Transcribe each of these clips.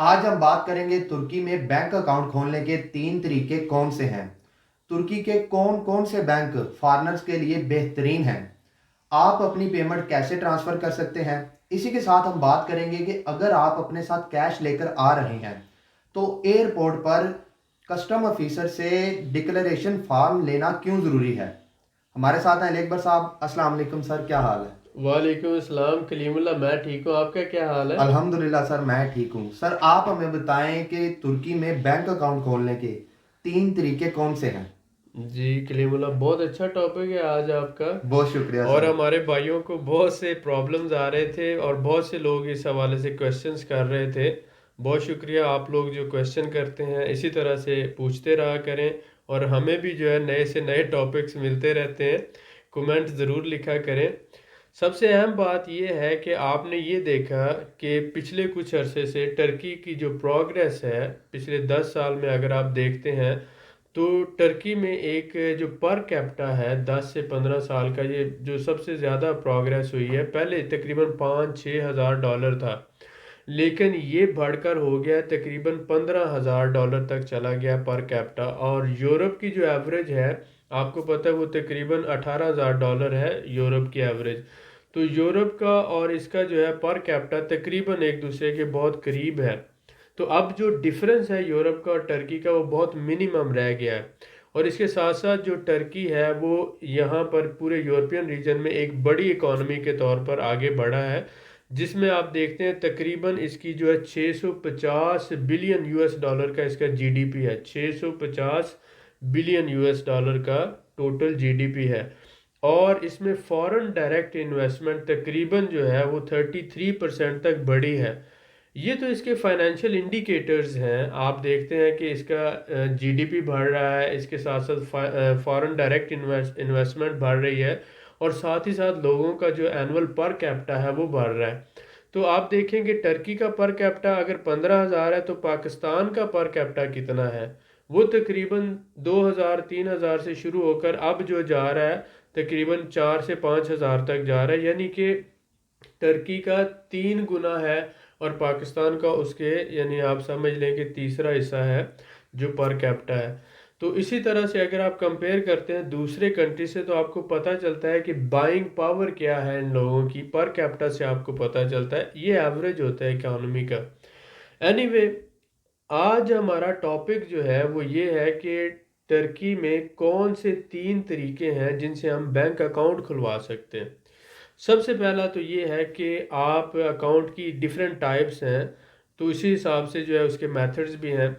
आज हम बात करेंगे तुर्की में बैंक अकाउंट खोलने के 3 तरीके कौन से हैं। तुर्की के कौन कौन से बैंक फॉरेनर्स के लिए बेहतरीन हैं। आप अपनी पेमेंट कैसे ट्रांसफ़र कर सकते हैं। इसी के साथ हम बात करेंगे कि अगर आप अपने साथ कैश लेकर आ रहे हैं तो एयरपोर्ट पर कस्टम ऑफिसर से डिक्लेरेशन फॉर्म लेना क्यों ज़रूरी है। हमारे साथ हैं अली अकबर साहब। अस्सलाम वालेकुम सर, क्या हाल है। वालेकुम अस्सलाम कलीमुल्ला। मैं ठीक हूँ, आपका क्या हाल है? अल्हम्दुलिल्लाह सर, मैं ठीक हूँ। सर आप हमें बताएं कि तुर्की में बैंक अकाउंट खोलने के 3 तरीके कौन से हैं। जी कलीमुल्ला, बहुत अच्छा टॉपिक है आज आपका। बहुत शुक्रिया और सर। हमारे भाइयों को बहुत से प्रॉब्लम्स आ रहे थे और बहुत से लोग इस हवाले से क्वेश्चंस कर रहे थे। बहुत शुक्रिया, आप लोग जो क्वेश्चन करते हैं इसी तरह से पूछते रहा करें। और हमें भी जो है नए से नए टॉपिक्स मिलते रहते हैं। कमेंट ज़रूर लिखा करें। सबसे अहम बात यह है कि आपने ये देखा कि पिछले कुछ अरसे से टर्की की जो प्रोग्रेस है, पिछले 10 साल में अगर आप देखते हैं तो टर्की में एक जो पर कैपिटा है 10 से 15 साल का, ये जो सबसे ज़्यादा प्रोग्रेस हुई है। पहले तकरीबन 5-6 हज़ार डॉलर था, लेकिन ये बढ़कर हो गया तकरीबन 15 हज़ार डॉलर तक चला गया पर कैपिटा। और यूरोप की जो एवरेज है, आपको पता है वो तकरीबन 18 हज़ार डॉलर है यूरोप की एवरेज। तो यूरोप का और इसका जो है पर कैपिटा तकरीबन एक दूसरे के बहुत करीब है। तो अब जो डिफरेंस है यूरोप का और टर्की का वो बहुत मिनिमम रह गया है। और इसके साथ साथ जो टर्की है वो यहाँ पर पूरे यूरोपियन रीजन में एक बड़ी इकोनॉमी के तौर पर आगे बढ़ा है, जिसमें आप देखते हैं तकरीबन इसकी जो है 650 बिलियन यूएस डॉलर का इसका जीडीपी है। 650 बिलियन यूएस डॉलर का टोटल जीडीपी है। और इसमें फॉरेन डायरेक्ट इन्वेस्टमेंट तकरीबन जो है वो 33% तक बढ़ी है। ये तो इसके फाइनेंशियल इंडिकेटर्स हैं। आप देखते हैं कि इसका जीडीपी बढ़ रहा है, इसके साथ साथ फॉरेन डायरेक्ट इन्वेस्टमेंट बढ़ रही है, और साथ ही साथ लोगों का जो एनुअल पर कैपिटा है वो बढ़ रहा है। तो आप देखेंगे टर्की का पर कैपिटा अगर 15 हज़ार है तो पाकिस्तान का पर कैपिटा कितना है। वो तकरीबन 2 हज़ार 3 हज़ार से शुरू होकर अब जो जा रहा है तकरीबन 4 से 5 हज़ार तक जा रहा है, यानी कि टर्की का 3 गुना है। और पाकिस्तान का उसके यानी आप समझ लें कि तीसरा हिस्सा है जो पर कैपिटा है। तो इसी तरह से अगर आप कंपेयर करते हैं दूसरे कंट्री से तो आपको पता चलता है कि बाइंग पावर क्या है इन लोगों की, पर कैपिटा से आपको पता चलता है। ये एवरेज होता है इकोनॉमी का। एनीवे, आज हमारा टॉपिक जो है वो ये है कि टर्की में कौन से 3 तरीके हैं जिनसे हम बैंक अकाउंट खुलवा सकते हैं। सबसे पहला तो ये है कि आप अकाउंट की डिफरेंट टाइप्स हैं, तो इसी हिसाब से जो है उसके मेथड्स भी हैं।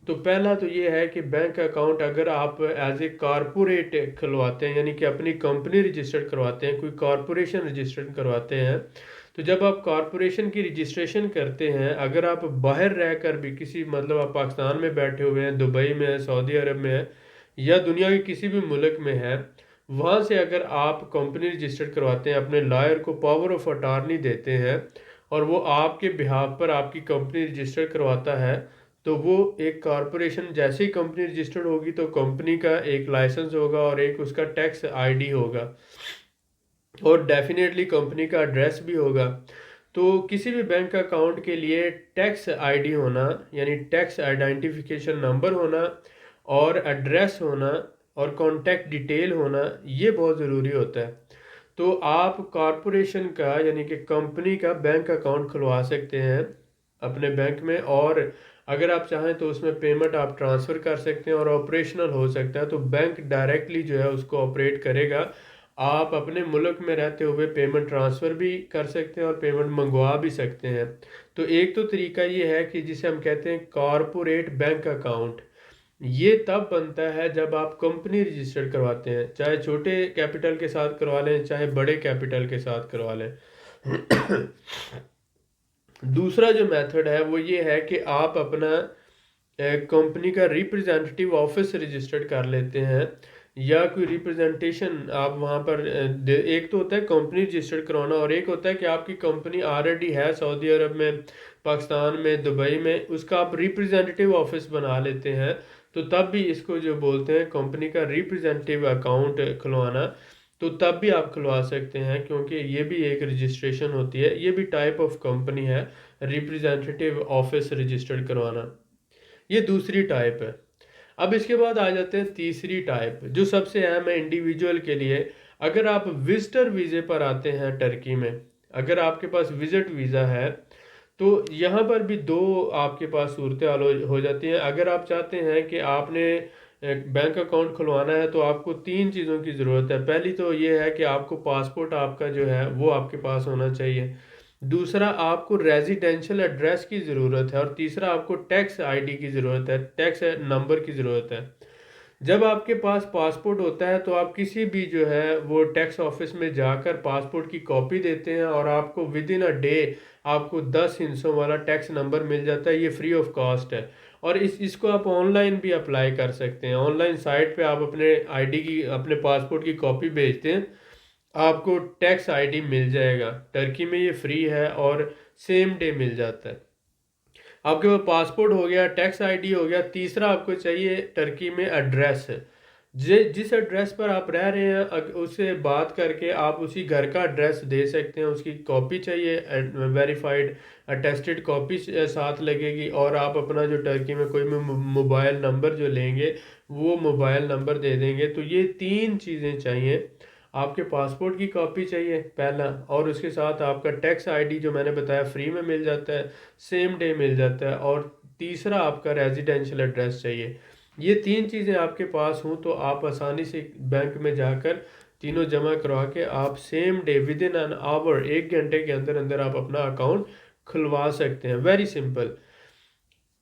तो पहला तो ये है कि बैंक अकाउंट अगर आप एज ए कारपोरेट खुलवाते हैं, यानी कि अपनी कंपनी रजिस्टर्ड करवाते हैं, कोई कॉरपोरेशन रजिस्टर्ड करवाते हैं, तो जब आप कॉरपोरेशन की रजिस्ट्रेशन करते हैं, अगर आप बाहर रहकर भी किसी मतलब आप पाकिस्तान में बैठे हुए हैं, दुबई में है, सऊदी अरब में है, या दुनिया के किसी भी मुल्क में है, वहाँ से अगर आप कंपनी रजिस्टर्ड करवाते हैं, अपने लॉयर को पावर ऑफ अटॉर्नी देते हैं और वो आपके बिहाफ पर आपकी कंपनी रजिस्टर्ड करवाता है, तो वो एक कॉरपोरेशन जैसे ही कंपनी रजिस्टर्ड होगी तो कंपनी का एक लाइसेंस होगा और एक उसका टैक्स आईडी होगा, और डेफिनेटली कंपनी का एड्रेस भी होगा। तो किसी भी बैंक अकाउंट के लिए टैक्स आईडी होना, यानी टैक्स आइडेंटिफिकेशन नंबर होना, और एड्रेस होना, और कॉन्टैक्ट डिटेल होना, ये बहुत ज़रूरी होता है। तो आप कॉरपोरेशन का यानी कि कंपनी का बैंक अकाउंट खुलवा सकते हैं अपने बैंक में। और अगर आप चाहें तो उसमें पेमेंट आप ट्रांसफ़र कर सकते हैं और ऑपरेशनल हो सकता है, तो बैंक डायरेक्टली जो है उसको ऑपरेट करेगा। आप अपने मुल्क में रहते हुए पेमेंट ट्रांसफ़र भी कर सकते हैं और पेमेंट मंगवा भी सकते हैं। तो एक तो तरीका ये है कि जिसे हम कहते हैं कॉरपोरेट बैंक अकाउंट। ये तब बनता है जब आप कंपनी रजिस्टर्ड करवाते हैं, चाहे छोटे कैपिटल के साथ करवा लें चाहे बड़े कैपिटल के साथ करवा लें। दूसरा जो मेथड है वो ये है कि आप अपना कंपनी का रिप्रेजेंटेटिव ऑफिस रजिस्टर्ड कर लेते हैं, या कोई रिप्रेजेंटेशन आप वहाँ पर एक तो होता है कंपनी रजिस्टर्ड कराना, और एक होता है कि आपकी कंपनी ऑलरेडी है सऊदी अरब में, पाकिस्तान में, दुबई में, उसका आप रिप्रेजेंटेटिव ऑफिस बना लेते हैं। तो तब भी इसको जो बोलते हैं कंपनी का रिप्रेजेंटेटिव अकाउंट खुलवाना। तो तब भी आप खुलवा सकते हैं, क्योंकि ये भी एक रजिस्ट्रेशन होती है, ये भी टाइप ऑफ कंपनी है, रिप्रेजेंटेटिव ऑफिस रजिस्टर्ड करवाना। ये दूसरी टाइप है। अब इसके बाद आ जाते हैं तीसरी टाइप, जो सबसे अहम है इंडिविजुअल के लिए। अगर आप विजिटर वीज़े पर आते हैं टर्की में, अगर आपके पास विजिट वीज़ा है, तो यहाँ पर भी दो आपके पास सूरत हाल हो जाती हैं। अगर आप चाहते हैं कि आपने बैंक अकाउंट खुलवाना है, तो आपको तीन चीज़ों की ज़रूरत है। पहली तो ये है कि आपको पासपोर्ट आपका जो है वो आपके पास होना चाहिए। दूसरा, आपको रेजिडेंशियल एड्रेस की ज़रूरत है। और तीसरा, आपको टैक्स आईडी की ज़रूरत है, टैक्स नंबर की ज़रूरत है। जब आपके पास पासपोर्ट होता है, तो आप किसी भी जो है वो टैक्स ऑफिस में जाकर पासपोर्ट की कॉपी देते हैं, और आपको विद इन अ डे आपको 10 हिस्सों वाला टैक्स नंबर मिल जाता है। ये फ्री ऑफ कॉस्ट है। और इसको आप ऑनलाइन भी अप्लाई कर सकते हैं। ऑनलाइन साइट पे आप अपने आईडी की, अपने पासपोर्ट की कॉपी भेजते हैं, आपको टैक्स आईडी मिल जाएगा। टर्की में ये फ्री है और सेम डे मिल जाता है। आपके पास पासपोर्ट हो गया, टैक्स आईडी हो गया। तीसरा आपको चाहिए टर्की में एड्रेस। जिस एड्रेस पर आप रह रहे हैं, उससे बात करके आप उसी घर का एड्रेस दे सकते हैं। उसकी कॉपी चाहिए, वेरीफाइड अटेस्टेड कॉपी साथ लगेगी। और आप अपना जो टर्की में कोई भी मोबाइल नंबर जो लेंगे, वो मोबाइल नंबर दे देंगे। तो ये तीन चीज़ें चाहिए। आपके पासपोर्ट की कॉपी चाहिए पहला, और उसके साथ आपका टैक्स आईडी जो मैंने बताया फ्री में मिल जाता है, सेम डे मिल जाता है। और तीसरा, आपका रेजिडेंशियल एड्रेस चाहिए। ये तीन चीज़ें आपके पास हों, तो आप आसानी से बैंक में जाकर तीनों जमा करवा के आप same day with in an hour, 1 घंटे के अंदर अंदर आप अपना अकाउंट खुलवा सकते हैं। Very simple.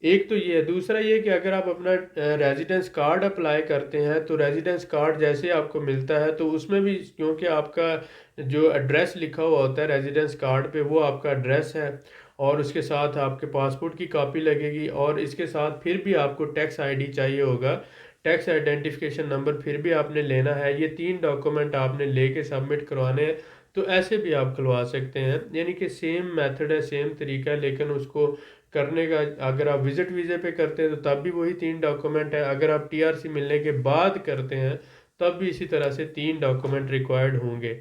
एक तो ये है। दूसरा ये कि अगर आप अपना रेजिडेंस कार्ड अप्लाई करते हैं, तो रेजिडेंस कार्ड जैसे आपको मिलता है, तो उसमें भी क्योंकि आपका जो एड्रेस लिखा हुआ होता है रेजिडेंस कार्ड पे, वो आपका एड्रेस है। और उसके साथ आपके पासपोर्ट की कॉपी लगेगी, और इसके साथ फिर भी आपको टैक्स आईडी चाहिए होगा, टैक्स आइडेंटिफिकेशन नंबर फिर भी आपने लेना है। ये तीन डॉक्यूमेंट आपने लेके सबमिट करवाने हैं। तो ऐसे भी आप खुलवा सकते हैं। यानी कि सेम मेथड है, सेम तरीका है, लेकिन उसको करने का, अगर आप विजिट वीज़े पे करते हैं तो तब भी वही तीन डॉक्यूमेंट है। अगर आप टीआरसी मिलने के बाद करते हैं, तब भी इसी तरह से तीन डॉक्यूमेंट रिक्वायर्ड होंगे।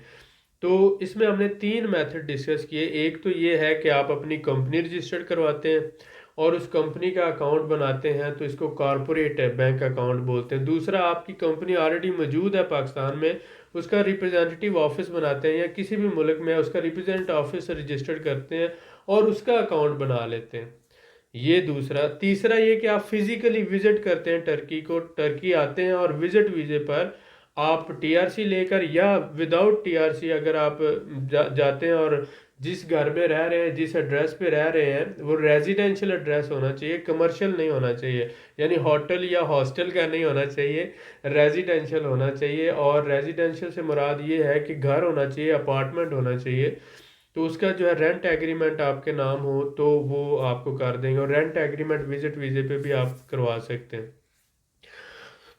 तो इसमें हमने तीन मेथड डिस्कस किए। एक तो ये है कि आप अपनी कंपनी रजिस्टर्ड करवाते हैं और उस कंपनी का अकाउंट बनाते हैं, तो इसको कॉरपोरेट बैंक अकाउंट बोलते हैं। दूसरा, आपकी कंपनी ऑलरेडी मौजूद है पाकिस्तान में, उसका रिप्रेजेंटेटिव ऑफिस बनाते हैं, या किसी भी मुल्क में उसका रिप्रेजेंटेटिव ऑफिस रजिस्टर्ड करते हैं और उसका अकाउंट बना लेते हैं। ये दूसरा। तीसरा ये कि आप फिजिकली विजिट करते हैं टर्की को, टर्की आते हैं और विजिट वीज़े पर आप टीआरसी लेकर, या विदाउट टीआरसी अगर आप जाते हैं, और जिस घर में रह रहे हैं, जिस एड्रेस पे रह रहे हैं, वो रेजिडेंशियल एड्रेस होना चाहिए, कमर्शियल नहीं होना चाहिए। यानी होटल या हॉस्टल का नहीं होना चाहिए, रेजिडेंशियल होना चाहिए। और रेजिडेंशियल से मुराद ये है कि घर होना चाहिए, अपार्टमेंट होना चाहिए। तो उसका जो है रेंट एग्रीमेंट आपके नाम हो, तो वो आपको कर देंगे। और रेंट एग्रीमेंट विजिट वीज़े पे भी आप करवा सकते हैं।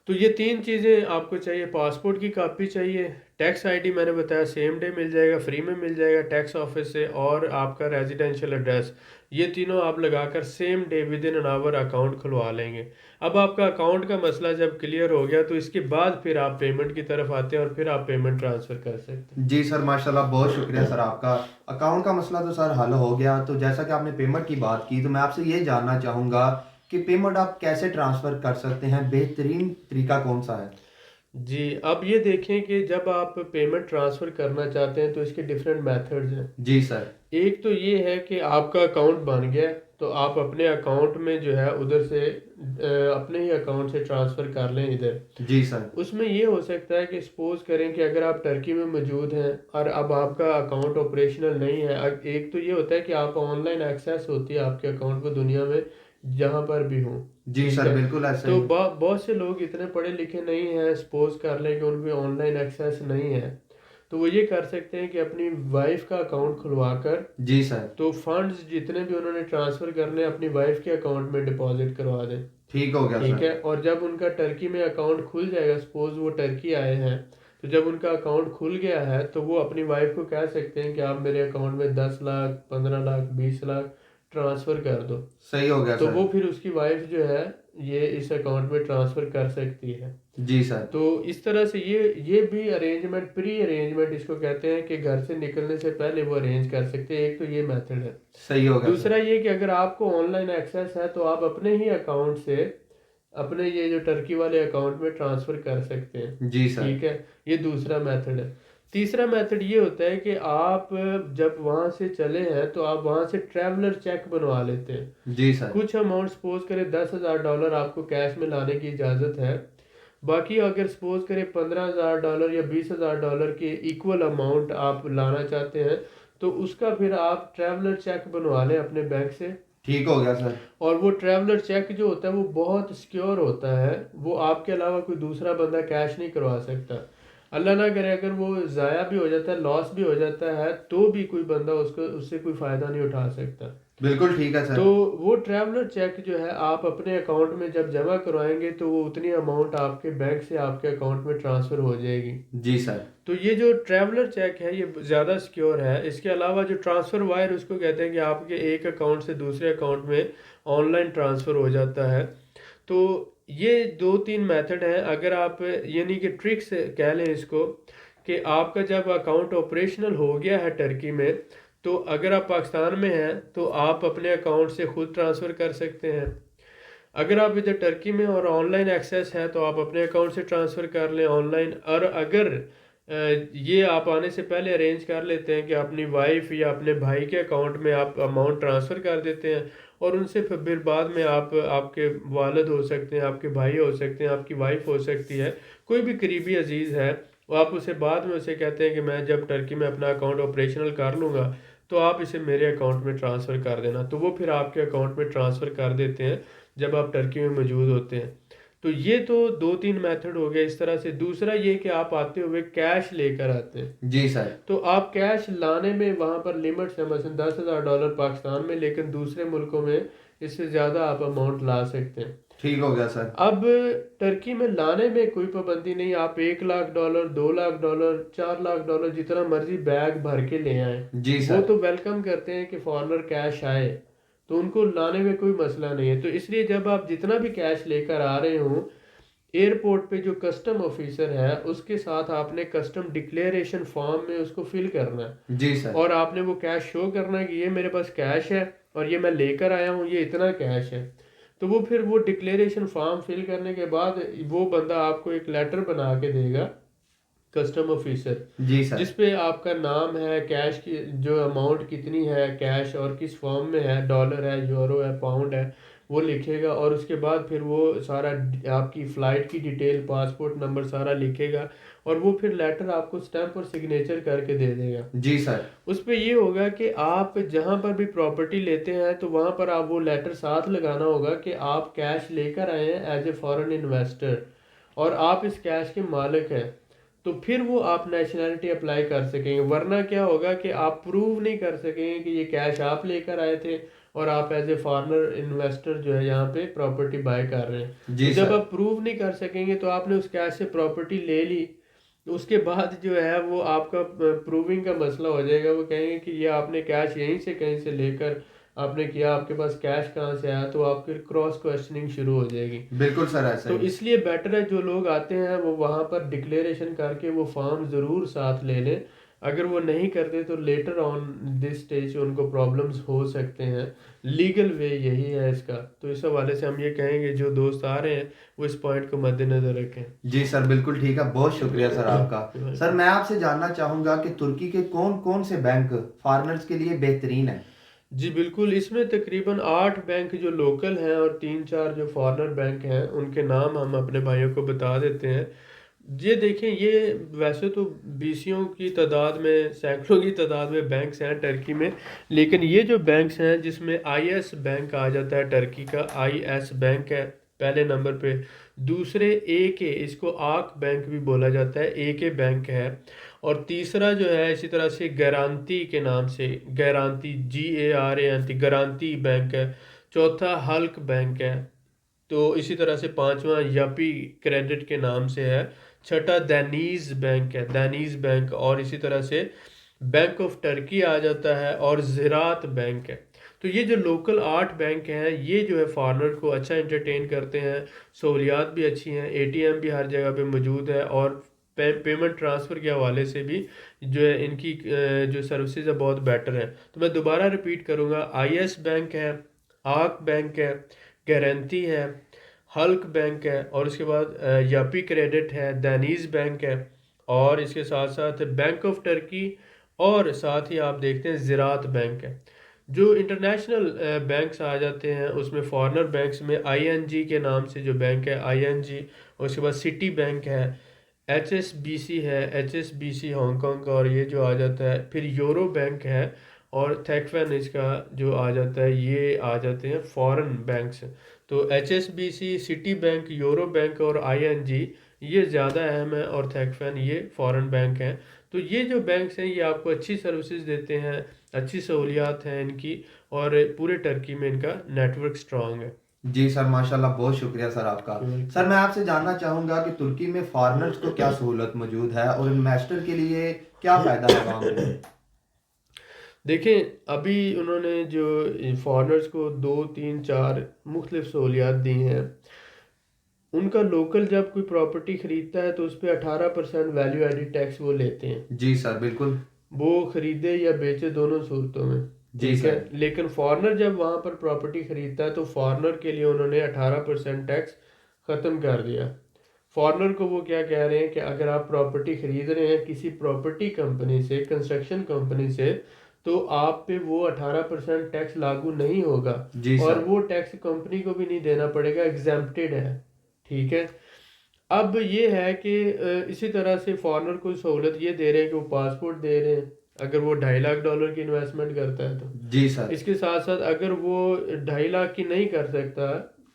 तो ये तीन चीज़ें आपको चाहिए। पासपोर्ट की कॉपी चाहिए, टैक्स आईडी मैंने बताया सेम डे मिल जाएगा, फ्री में मिल जाएगा टैक्स ऑफिस से, और आपका रेजिडेंशियल एड्रेस। ये तीनों आप लगाकर same day with in an hour account खुलवा लेंगे। अब आपका अकाउंट का मसला जब क्लियर हो गया, तो इसके बाद फिर आप पेमेंट की तरफ आते हैं, और फिर आप पेमेंट ट्रांसफ़र कर सकते हैं। जी सर, माशाल्लाह, बहुत शुक्रिया सर आपका। अकाउंट का मसला तो सर हल हो गया। तो जैसा कि आपने पेमेंट की बात की, तो मैं आपसे ये जानना चाहूँगा कि पेमेंट आप कैसे ट्रांसफ़र कर सकते हैं, बेहतरीन तरीका कौन सा है? जी, अब ये देखें कि जब आप पेमेंट ट्रांसफ़र करना चाहते हैं, तो इसके डिफरेंट मेथड्स हैं। जी सर। एक तो ये है कि आपका अकाउंट बन गया है, तो आप अपने अकाउंट में जो है उधर से अपने ही अकाउंट से ट्रांसफ़र कर लें इधर। जी सर। उसमें ये हो सकता है कि सपोज़ करें कि अगर आप टर्की में मौजूद हैं और अब आपका अकाउंट ऑपरेशनल नहीं है। एक तो ये होता है कि आप ऑनलाइन एक्सेस होती है आपके अकाउंट को दुनिया में जहाँ पर भी हो। जी ठीक सर, है। बिल्कुल ऐसा तो ही। बहुत से लोग इतने पढ़े लिखे नहीं हैं, सपोज कर लें कि उनमें ऑनलाइन एक्सेस नहीं है, तो वो ये कर सकते हैं कि अपनी वाइफ का अकाउंट खुलवा कर, जी सर। तो फंड्स जितने भी उन्होंने ट्रांसफ़र करने अपनी वाइफ के अकाउंट में डिपॉजिट करवा दें। ठीक हो गया ठीक सर। है। और जब उनका टर्की में अकाउंट खुल जाएगा, सपोज वो टर्की आए हैं, तो जब उनका अकाउंट खुल गया है, तो वो अपनी वाइफ को कह सकते हैं कि आप मेरे अकाउंट में 10 लाख, 15 लाख, 20 लाख ट्रांसफ़र कर दो, सही हो गया तो सर। वो फिर उसकी वाइफ जो है ये इस अकाउंट में ट्रांसफ़र कर सकती है। जी सर। तो इस तरह से ये भी अरेंजमेंट, प्री अरेंजमेंट इसको कहते हैं कि घर से निकलने से पहले वो अरेंज कर सकते हैं। एक तो ये मेथड है। सही हो गया दूसरा सर। ये कि अगर आपको ऑनलाइन एक्सेस है तो आप अपने ही अकाउंट से अपने ये जो टर्की वाले अकाउंट में ट्रांसफ़र कर सकते हैं। जी सर। ठीक है, ये दूसरा मेथड है। तीसरा मेथड ये होता है कि आप जब वहाँ से चले हैं तो आप वहाँ से ट्रैवलर चेक बनवा लेते हैं। जी सर। कुछ अमाउंट सपोज करें $10,000 आपको कैश में लाने की इजाज़त है। बाकी अगर सपोज करें $15,000 या $20,000 के इक्वल अमाउंट आप लाना चाहते हैं तो उसका फिर आप ट्रैवलर चेक बनवा लें अपने बैंक से। ठीक हो गया सर। और वो ट्रैवलर चेक जो होता है वो बहुत सिक्योर होता है, वो आपके अलावा कोई दूसरा बंदा कैश नहीं करवा सकता। अल्लाह ना करे अगर वो ज़ाया भी हो जाता है, लॉस भी हो जाता है, तो भी कोई बंदा उसको उससे कोई फ़ायदा नहीं उठा सकता। बिल्कुल ठीक है तो सर। वो ट्रैवलर चेक जो है आप अपने अकाउंट में जब जमा करवाएंगे तो वो उतनी अमाउंट आपके बैंक से आपके अकाउंट में ट्रांसफ़र हो जाएगी। जी सर। तो ये जो ट्रैवलर चेक है ये ज़्यादा सिक्योर है। इसके अलावा जो ट्रांसफ़र वायर उसको कहते हैं कि आपके एक अकाउंट से दूसरे अकाउंट में ऑनलाइन ट्रांसफ़र हो जाता है। तो ये 2-3 मेथड हैं। अगर आप यानी कि ट्रिक्स कह लें इसको, कि आपका जब अकाउंट ऑपरेशनल हो गया है टर्की में, तो अगर आप पाकिस्तान में हैं तो आप अपने अकाउंट से खुद ट्रांसफ़र कर सकते हैं। अगर आप इधर टर्की में और ऑनलाइन एक्सेस है तो आप अपने अकाउंट से ट्रांसफ़र कर लें ऑनलाइन। और अगर ये आप आने से पहले अरेंज कर लेते हैं कि अपनी वाइफ या अपने भाई के अकाउंट में आप अमाउंट ट्रांसफ़र कर देते हैं और उनसे फिर बाद में आप आपके वालिद हो सकते हैं, आपके भाई हो सकते हैं, आपकी वाइफ हो सकती है, कोई भी करीबी अजीज़ है, वो आप उसे बाद में उसे कहते हैं कि मैं जब टर्की में अपना अकाउंट ऑपरेशनल कर लूँगा तो आप इसे मेरे अकाउंट में ट्रांसफ़र कर देना, तो वो फिर आपके अकाउंट में ट्रांसफ़र कर देते हैं जब आप टर्की में मौजूद होते हैं। तो ये तो 2-3 मेथड हो गए इस तरह से। दूसरा ये कि आप आते हुए कैश लेकर आते हैं, जी सर। तो आप कैश लाने में वहाँ पर लिमिट्स है, मसलन $10,000 पाकिस्तान में, लेकिन दूसरे मुल्कों में इससे ज़्यादा आप अमाउंट ला सकते हैं। ठीक हो गया सर। अब टर्की में लाने में कोई पाबंदी नहीं, आप $1,00,000, $2,00,000, $4,00,000 जितना मर्जी बैग भर के ले आए, जी वो सर। तो वेलकम करते हैं कि फॉरेनर कैश आए, तो उनको लाने में कोई मसला नहीं है। तो इसलिए जब आप जितना भी कैश लेकर आ रहे हों, एयरपोर्ट पे जो कस्टम ऑफिसर है उसके साथ आपने कस्टम डिक्लेरेशन फॉर्म में उसको फिल करना है जी सर। और आपने वो कैश शो करना है कि ये मेरे पास कैश है और ये मैं लेकर आया हूँ, ये इतना कैश है। तो वो फिर वो डिक्लेरेशन फॉर्म फिल करने के बाद वो बंदा आपको एक लेटर बना के देगा, कस्टम ऑफिसर, जी सर। जिस पे आपका नाम है, कैश की जो अमाउंट कितनी है कैश और किस फॉर्म में है, डॉलर है, यूरो है, पाउंड है, वो लिखेगा। और उसके बाद फिर वो सारा आपकी फ़्लाइट की डिटेल, पासपोर्ट नंबर सारा लिखेगा और वो फिर लेटर आपको स्टैम्प और सिग्नेचर करके दे देगा। जी सर। उस पे ये होगा कि आप जहाँ पर भी प्रॉपर्टी लेते हैं तो वहाँ पर आप वो लेटर साथ लगाना होगा कि आप कैश लेकर आए हैं एज ए फॉरेन इन्वेस्टर और आप इस कैश के मालिक हैं, तो फिर वो आप नेशनैलिटी अप्लाई कर सकेंगे। वरना क्या होगा कि आप प्रूव नहीं कर सकेंगे कि ये कैश आप लेकर आए थे और आप एज ए फॉरेनर इन्वेस्टर जो है यहाँ पे प्रॉपर्टी बाय कर रहे हैं। तो जी जब सर। आप प्रूव नहीं कर सकेंगे तो आपने उस कैश से प्रॉपर्टी ले ली, तो उसके बाद जो है वो आपका प्रूविंग का मसला हो जाएगा। वो कहेंगे कि ये आपने कैश यहीं से कहीं से लेकर आपने किया, आपके पास कैश कहाँ से आया, तो आपकी क्रॉस क्वेश्चनिंग शुरू हो जाएगी। बिल्कुल सर, ऐसा तो ही। इसलिए बेटर है जो लोग आते हैं वो वहाँ पर डिक्लेरेशन करके वो फॉर्म ज़रूर साथ ले लें। अगर वो नहीं करते तो लेटर ऑन दिस स्टेज उनको प्रॉब्लम्स हो सकते हैं। लीगल वे यही है इसका। तो इस हवाले से हम ये कहेंगे जो दोस्त आ रहे हैं वो इस पॉइंट को मद्देनज़र रखें। जी सर, बिल्कुल ठीक है। बहुत शुक्रिया सर आपका। सर मैं आपसे जानना चाहूँगा कि तुर्की के कौन कौन से बैंक फॉरेनर्स के लिए बेहतरीन है? जी बिल्कुल, इसमें तकरीबन 8 बैंक जो लोकल हैं और 3-4 जो फॉरेनर बैंक हैं उनके नाम हम अपने भाइयों को बता देते हैं। ये देखें, ये वैसे तो बीसियों की तादाद में, सैकड़ों की तादाद में बैंक्स हैं टर्की में, लेकिन ये जो बैंक्स हैं जिसमें आईएस बैंक आ जाता है, टर्की का आईएस बैंक है पहले नंबर पे। दूसरे एके, इसको आक बैंक भी बोला जाता है, एके बैंक है। और तीसरा जो है इसी तरह से गारंटी के नाम से, गारंटी GARANT गारंटी बैंक है। चौथा हल्क बैंक है। तो इसी तरह से पांचवा यपी क्रेडिट के नाम से है। छठा दैनीज बैंक है, दैनीज बैंक। और इसी तरह से बैंक ऑफ टर्की आ जाता है और ज़रात बैंक है। तो ये जो लोकल 8 बैंक हैं ये जो है फॉरेनर को अच्छा एंटरटेन करते हैं, सहूलियात भी अच्छी हैं, एटीएम भी हर जगह पे मौजूद है, और पेमेंट ट्रांसफ़र के हवाले से भी जो है इनकी जो सर्विसेज है बहुत बेटर है। तो मैं दोबारा रिपीट करूँगा, आईएस बैंक है, आक बैंक है, गारंटी है, हल्क बैंक है, और उसके बाद यापी क्रेडिट है, दानीज बैंक है, और इसके साथ साथ बैंक ऑफ टर्की, और साथ ही आप देखते हैं ज़रात बैंक है। जो इंटरनेशनल बैंक्स आ जाते हैं उसमें फॉरेनर बैंक्स में आईएनजी के नाम से जो बैंक है आईएनजी, और उसके बाद सिटी बैंक है, एचएसबीसी है, एचएसबीसी हांगकांग का, और ये जो आ जाता है फिर यूरो बैंक है, और थेकफेन इसका जो आ जाता है, ये आ जाते हैं फॉरेन बैंक्स। तो HSBC, city bank, euro bank और आईएनजी ये ज़्यादा अहम है, और थेकफेन ये फॉरेन बैंक हैं। तो ये जो बैंक्स हैं ये आपको अच्छी सर्विसेज देते हैं, अच्छी सहूलियात हैं इनकी, और पूरे टर्की में इनका नेटवर्क स्ट्रांग है। जी सर, माशाल्लाह, बहुत शुक्रिया सर आपका। सर मैं आपसे जानना चाहूँगा कि तुर्की में फॉरेनर्स को क्या सहूलत मौजूद है और इन्वेस्टर के लिए क्या फ़ायदा है वहाँ पे? देखें, अभी उन्होंने जो फॉरेनर्स को 2 3 4 मुख्तलिफ सहूलियात दी हैं, उनका लोकल जब कोई प्रॉपर्टी ख़रीदता है तो उस पर 18% वैल्यू एडिड टैक्स वो लेते हैं, जी सर, बिल्कुल। वो ख़रीदे या बेचे दोनों सूरतों में। जी ठीक है, सर। लेकिन फॉरेनर जब वहाँ पर प्रॉपर्टी ख़रीदता है तो फॉरेनर के लिए उन्होंने 18% टैक्स ख़त्म कर दिया। फॉरेनर को वो क्या कह रहे हैं कि अगर आप प्रॉपर्टी ख़रीद रहे हैं किसी प्रॉपर्टी कंपनी से, कंस्ट्रक्शन कंपनी से, तो आप पे वो 18% टैक्स लागू नहीं होगा, जी और सर। वो टैक्स कंपनी को भी नहीं देना पड़ेगा, एग्जेम्प्टेड है। ठीक है। अब ये है कि इसी तरह से फॉरेनर को सहूलत ये दे रहे हैं कि वो पासपोर्ट दे रहे हैं अगर वो $2.5 लाख की इन्वेस्टमेंट करता है तो। जी सर। इसके साथ साथ अगर वो 2.5 लाख की नहीं कर सकता,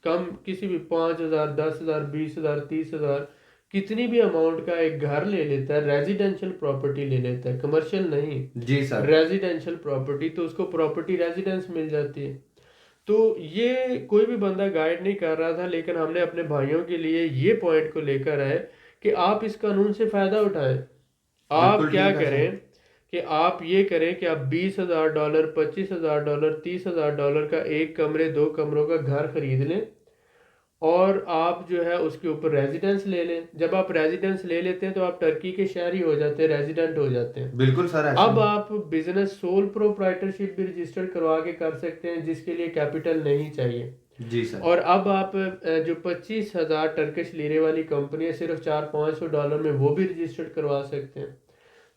कम किसी भी 5,000, 10,000, 20,000, 30,000, कितनी भी अमाउंट का एक घर ले लेता है, रेजिडेंशियल प्रॉपर्टी ले लेता है, कमर्शियल नहीं, जी सर। रेजिडेंशियल प्रॉपर्टी, तो उसको प्रॉपर्टी रेजिडेंस मिल जाती है। तो ये कोई भी बंदा गाइड नहीं कर रहा था, लेकिन हमने अपने भाइयों के लिए ये पॉइंट को लेकर आए कि आप इस कानून से फ़ायदा उठाएं। आप बिल्कुल क्या ठीक है सर। करें कि आप ये करें कि आप $20,000, $25,000, $30,000 का एक कमरे 2 कमरों का घर खरीद लें, और आप जो है उसके ऊपर रेजिडेंस ले लें। जब आप रेजिडेंस ले लेते हैं तो आप टर्की के शहरी हो जाते हैं, रेजिडेंट हो जाते हैं। बिल्कुल सर, ऐसे अब ही। आप बिजनेस सोल प्रोप्राइटरशिप भी रजिस्टर करवा के कर सकते हैं, जिसके लिए कैपिटल नहीं चाहिए। जी सर। और अब आप जो 25,000 टर्किश लीरे वाली कंपनी है, सिर्फ $400-500 में वो भी रजिस्टर्ड करवा सकते हैं।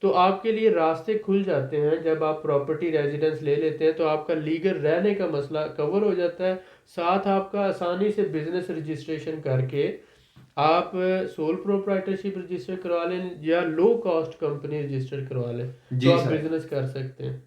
तो आपके लिए रास्ते खुल जाते हैं। जब आप प्रॉपर्टी रेजिडेंस ले लेते हैं तो आपका लीगल रहने का मसला कवर हो जाता है, साथ आपका आसानी से बिजनेस रजिस्ट्रेशन करके आप सोल प्रोप्राइटरशिप रजिस्टर करवा लें या लो कॉस्ट कंपनी रजिस्टर करवा लें, तो जी आप सर। बिजनेस कर सकते हैं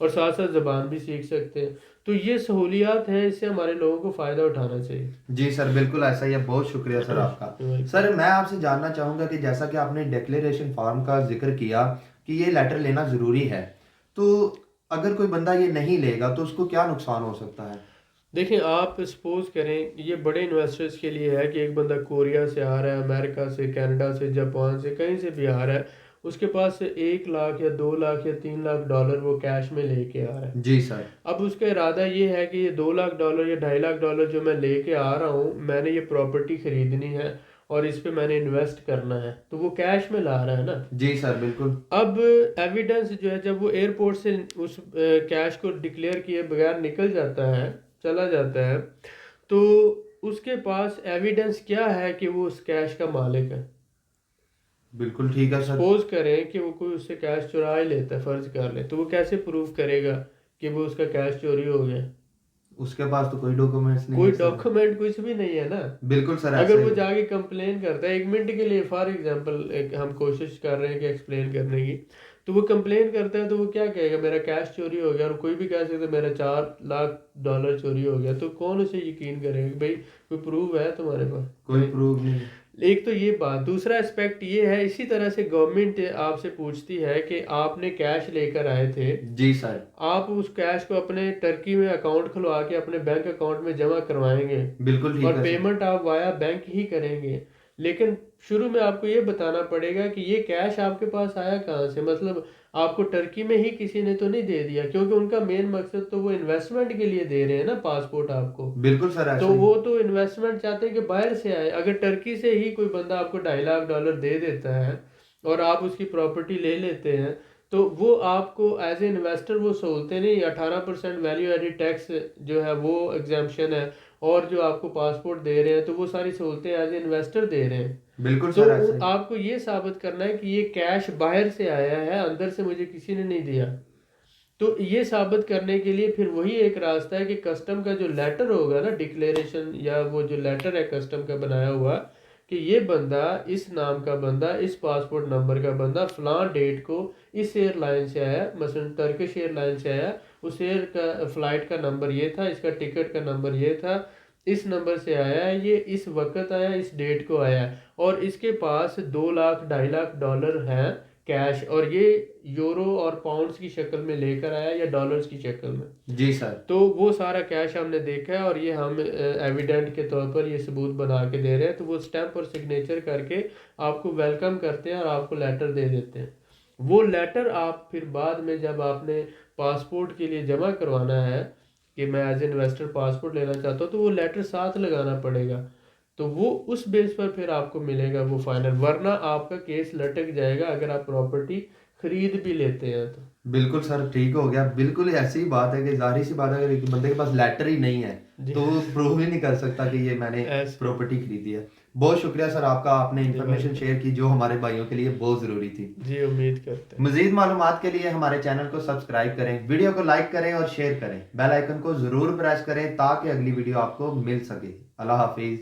और साथ साथ ज़बान भी सीख सकते हैं। तो ये सहूलियात हैं, इससे हमारे लोगों को फ़ायदा उठाना चाहिए। जी सर, बिल्कुल ऐसा ही है। बहुत शुक्रिया सर आपका। वेलकम। सर मैं आपसे जानना चाहूँगा कि जैसा कि आपने डिक्लेरेशन फॉर्म का ज़िक्र किया कि ये लेटर लेना ज़रूरी है, तो अगर कोई बंदा ये नहीं लेगा तो उसको क्या नुकसान हो सकता है? देखिए, आप सपोज करें, ये बड़े इन्वेस्टर्स के लिए है कि एक बंदा कोरिया से आ रहा है, अमेरिका से, कनाडा से, जापान से, कहीं से भी आ रहा है, उसके पास से 1 लाख या 2 लाख या $3 लाख वो कैश में लेके आ रहा है। जी सर। अब उसका इरादा ये है कि ये $2 लाख या $2.5 लाख जो मैं लेके आ रहा हूँ, मैंने ये प्रॉपर्टी खरीदनी है और इस पे मैंने इन्वेस्ट करना है, तो वो कैश में ला रहा है ना। जी सर, बिल्कुल। अब एविडेंस जो है, जब वो एयरपोर्ट से उस कैश को डिक्लेयर किए बगैर निकल जाता है, चला जाता है, तो उसके पास एविडेंस क्या है कि वो उस कैश का मालिक है। बिल्कुल ठीक है सर। सपोज करें कि वो कोई उससे कैश चुरा ही लेता है, फर्ज कर ले, तो वो कैसे प्रूव करेगा कि वो उसका कैश चोरी हो गया? उसके पास तो कोई डॉक्यूमेंट्स नहीं कोई है सर। डॉक्यूमेंट कुछ भी नहीं है ना। बिल्कुल सर, अगर ऐसा वो ही। जाके कंप्लेन करता है, 1 मिनट के लिए फॉर एग्जांपल एक हम कोशिश कर रहे हैं कि एक्सप्लेन करने की, तो वो कंप्लेन करता है तो वो क्या कहेगा, मेरा कैश चोरी हो गया, और कोई भी कह सकता है मेरा $4 लाख चोरी हो गया, तो कौन उसे यकीन करेगा कि भाई कोई प्रूफ है तुम्हारे पास? कोई नहीं। प्रूफ नहीं। एक तो ये बात, दूसरा एस्पेक्ट ये है, इसी तरह से गवर्नमेंट आपसे पूछती है कि आपने कैश लेकर आए थे, जी सर। आप उस कैश को अपने टर्की में अकाउंट खुलवा के अपने बैंक अकाउंट में जमा करवाएंगे, बिल्कुल ठीक और है सर। पेमेंट आप वाया बैंक ही करेंगे। लेकिन शुरू में आपको ये बताना पड़ेगा कि ये कैश आपके पास आया कहाँ से, मतलब आपको टर्की में ही किसी ने तो नहीं दे दिया, क्योंकि उनका मेन मकसद तो वो इन्वेस्टमेंट के लिए दे रहे हैं ना पासपोर्ट आपको। बिल्कुल सर, तो ऐसा ही। वो तो इन्वेस्टमेंट चाहते हैं कि बाहर से आए। अगर टर्की से ही कोई बंदा आपको $2.5 लाख दे देता है और आप उसकी प्रॉपर्टी ले लेते हैं, तो वो आपको एज ए इन्वेस्टर वो सहूलतें नहीं, 18% वैल्यू एडिड टैक्स जो है वो एग्जाम्पशन है, और जो आपको पासपोर्ट दे रहे हैं तो वो सारी सहूलतें एज ए इन्वेस्टर दे रहे हैं। बिल्कुल तो सर, ऐसा ही। आपको ये साबित करना है कि ये कैश बाहर से आया है, अंदर से मुझे किसी ने नहीं दिया। तो ये साबित करने के लिए फिर वही एक रास्ता है कि कस्टम का जो लेटर होगा ना, डिक्लेरेशन या वो जो लेटर है कस्टम का बनाया हुआ, कि ये बंदा, इस नाम का बंदा, इस पासपोर्ट नंबर का बंदा फलां डेट को इस एयरलाइन से आया, मसलन टर्किश एयरलाइन से आया, उस एयर का फ्लाइट का नंबर ये था, इसका टिकट का नंबर ये था, इस नंबर से आया है, ये इस वक्त आया, इस डेट को आया है, और इसके पास 2 लाख $2.5 लाख हैं कैश, और ये यूरो और पाउंड्स की शक्ल में लेकर आया या डॉलर्स की शक्ल में। जी सर। तो वो सारा कैश हमने देखा है, और ये हम एविडेंट के तौर पर ये सबूत बना के दे रहे हैं। तो वो स्टैंप और सिग्नेचर करके आपको वेलकम करते हैं और आपको लेटर दे देते हैं। वो लेटर आप फिर बाद में जब आपने पासपोर्ट के लिए जमा करवाना है कि मैं एज इन्वेस्टर पासपोर्ट लेना चाहता हूँ, तो वो लेटर साथ लगाना पड़ेगा। तो वो उस बेस पर फिर आपको मिलेगा वो फाइनल, वरना आपका केस लटक जाएगा अगर आप प्रॉपर्टी खरीद भी लेते हैं तो। बिल्कुल सर, ठीक हो गया। बिल्कुल ऐसी ही बात है कि जाहिर सी बात है, अगर एक बंदे के पास लेटर ही नहीं है जी तो वो प्रूव ही नहीं कर सकता कि ये मैंने ऐसे प्रॉपर्टी खरीदी है। बहुत शुक्रिया सर आपका, आपने जी इंफॉर्मेशन भाई, शेयर की जो हमारे भाइयों के लिए बहुत ज़रूरी थी। जी उम्मीद करते हैं। मजीद मालूमात के लिए हमारे चैनल को सब्सक्राइब करें, वीडियो को लाइक करें और शेयर करें, बेल आइकन को ज़रूर प्रेस करें ताकि अगली वीडियो आपको मिल सके। अल्लाह हाफिज़।